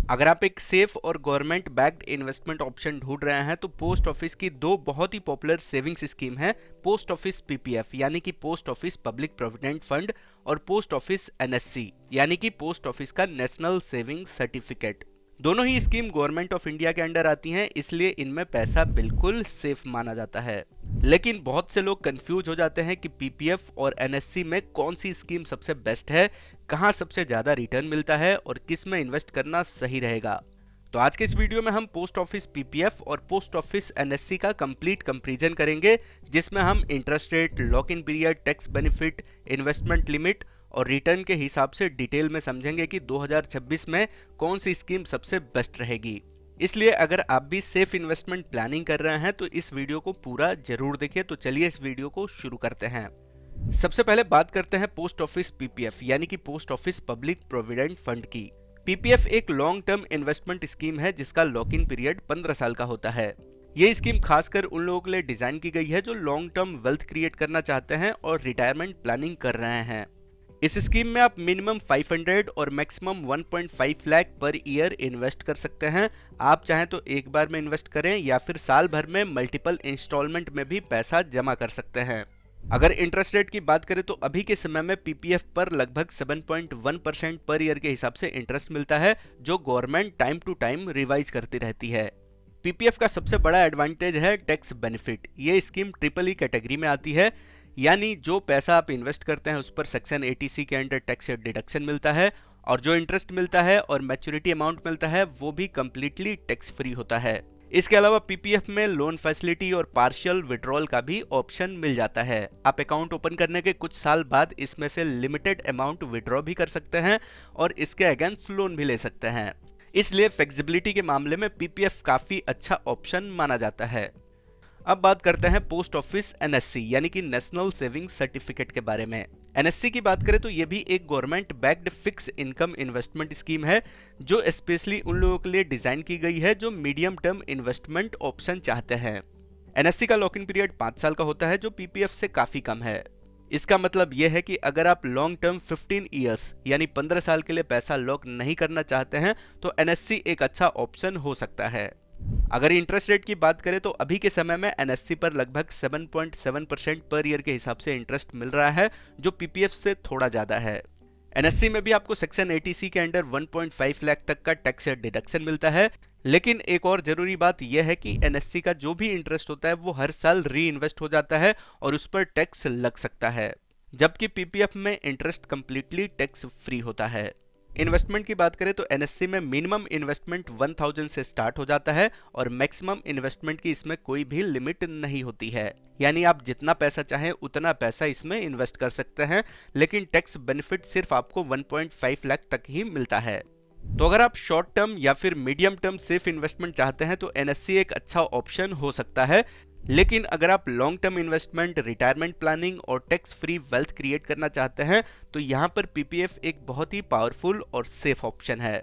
अगर आप एक सेफ और गवर्नमेंट बैक्ड इन्वेस्टमेंट ऑप्शन ढूंढ रहे हैं तो पोस्ट ऑफिस की दो बहुत ही पॉपुलर सेविंग्स स्कीम है, पोस्ट ऑफिस पीपीएफ यानी कि post office public provident fund और पोस्ट ऑफिस एनएससी यानी कि पोस्ट ऑफिस का नेशनल सेविंग सर्टिफिकेट। दोनों ही स्कीम गवर्नमेंट ऑफ इंडिया के अंडर आती हैं, इसलिए इनमें पैसा बिल्कुल सेफ माना जाता है। लेकिन बहुत से लोग कंफ्यूज हो जाते हैं कि पीपीएफ और एनएससी में कौन सी स्कीम सबसे बेस्ट है, कहां सबसे ज्यादा रिटर्न मिलता है और किस में इन्वेस्ट करना सही रहेगा। तो आज के इस वीडियो में हम पोस्ट ऑफिस पीपीएफ और पोस्ट ऑफिस एनएससी का कंप्लीट कंपैरिजन करेंगे, जिसमें हम interest rate, lock in period, tax benefit, investment limit और रिटर्न के हिसाब से डिटेल में समझेंगे कि 2026 में कौन सी स्कीम सबसे बेस्ट रहेगी। इसलिए अगर आप भी सेफ इन्वेस्टमेंट प्लानिंग कर रहे हैं तो इस वीडियो को पूरा जरूर देखिए। तो चलिए इस वीडियो को शुरू करते हैं। सबसे पहले बात करते हैं पोस्ट ऑफिस पीपीएफ यानी कि post office public provident fund की। पीपीएफ एक लॉन्ग टर्म इन्वेस्टमेंट स्कीम है जिसका लॉक इन पीरियड 15 साल का होता है। ये स्कीम खासकर उन लोगों के लिए डिजाइन की गई है जो लॉन्ग टर्म वेल्थ क्रिएट करना चाहते हैं और रिटायरमेंट प्लानिंग कर रहे हैं। इस स्कीम में आप मिनिमम 500 और maximum 1.5 lakh per year invest कर सकते हैं। आप चाहें तो एक बार में इन्वेस्ट करें या फिर साल भर में मल्टीपल इंस्टॉलमेंट में भी पैसा जमा कर सकते हैं। अगर इंटरेस्ट रेट की बात करें तो अभी के समय में पीपीएफ पर लगभग 7.1% पर ईयर के हिसाब से इंटरेस्ट मिलता है, जो government time to time revise करती रहती है। पीपीएफ का सबसे बड़ा एडवांटेज है टैक्स बेनिफिट। ये स्कीम ट्रिपल ई कैटेगरी में आती है, यानी जो पैसा आप इन्वेस्ट करते हैं उस पर सेक्शन 80C के अंडर टैक्स डिडक्शन मिलता है और जो इंटरेस्ट मिलता है और मैच्योरिटी अमाउंट मिलता है वो भी कंप्लीटली टैक्स फ्री होता है। इसके अलावा पीपीएफ में लोन फैसिलिटी और पार्शियल विड्रॉल का भी ऑप्शन मिल जाता है। आप अकाउंट ओपन करने के कुछ साल बाद इसमें से लिमिटेड अमाउंट विड्रॉ भी कर सकते हैं और इसके अगेंस्ट लोन भी ले सकते हैं। इसलिए फ्लेक्सिबिलिटी के मामले में पीपीएफ काफी अच्छा ऑप्शन माना जाता है। अब बात करते हैं पोस्ट ऑफिस एनएससी यानी कि नेशनल सेविंग सर्टिफिकेट के बारे में। एनएससी की बात करें तो ये भी एक government backed fix income investment scheme है जो स्पेशली उन लोगों के लिए डिजाइन की गई है जो मीडियम टर्म इन्वेस्टमेंट ऑप्शन चाहते हैं। एनएससी का लॉक इन पीरियड 5 साल का होता है जो पीपीएफ से काफी कम है। इसका मतलब यह है कि अगर आप लॉन्ग टर्म 15 ईयर्स यानी 15 साल के लिए पैसा लॉक नहीं करना चाहते हैं तो एनएससी एक अच्छा ऑप्शन हो सकता है। अगर इंटरेस्ट रेट की बात करें तो अभी के समय में एनएससी पर लगभग 7.7% पर ईयर के हिसाब से इंटरेस्ट मिल रहा है, जो पीपीएफ से थोड़ा ज्यादा है। एनएससी में भी आपको सेक्शन 80C के अंडर 1.5 लाख तक का टैक्स डिडक्शन मिलता है। लेकिन एक और जरूरी बात यह है कि एनएससी का जो भी इंटरेस्ट होता है वो हर साल री इन्वेस्ट हो जाता है और उस पर टैक्स लग सकता है, जबकि पीपीएफ में इंटरेस्ट कंप्लीटली टैक्स फ्री होता है। इन्वेस्टमेंट की बात करें तो एनएससी में मिनिमम इन्वेस्टमेंट 1000 से स्टार्ट हो जाता है और मैक्सिमम इन्वेस्टमेंट की इसमें कोई भी लिमिट नहीं होती है, यानी आप जितना पैसा चाहें उतना पैसा इसमें इन्वेस्ट कर सकते हैं। लेकिन टैक्स बेनिफिट सिर्फ आपको 1.5 लाख तक ही मिलता है। तो अगर आप शॉर्ट टर्म या फिर मीडियम टर्म सेफ इन्वेस्टमेंट चाहते हैं तो एनएससी एक अच्छा ऑप्शन हो सकता है। लेकिन अगर आप long term investment, retirement planning और टैक्स फ्री वेल्थ क्रिएट करना चाहते हैं तो यहाँ पर पीपीएफ एक बहुत ही पावरफुल और सेफ ऑप्शन है।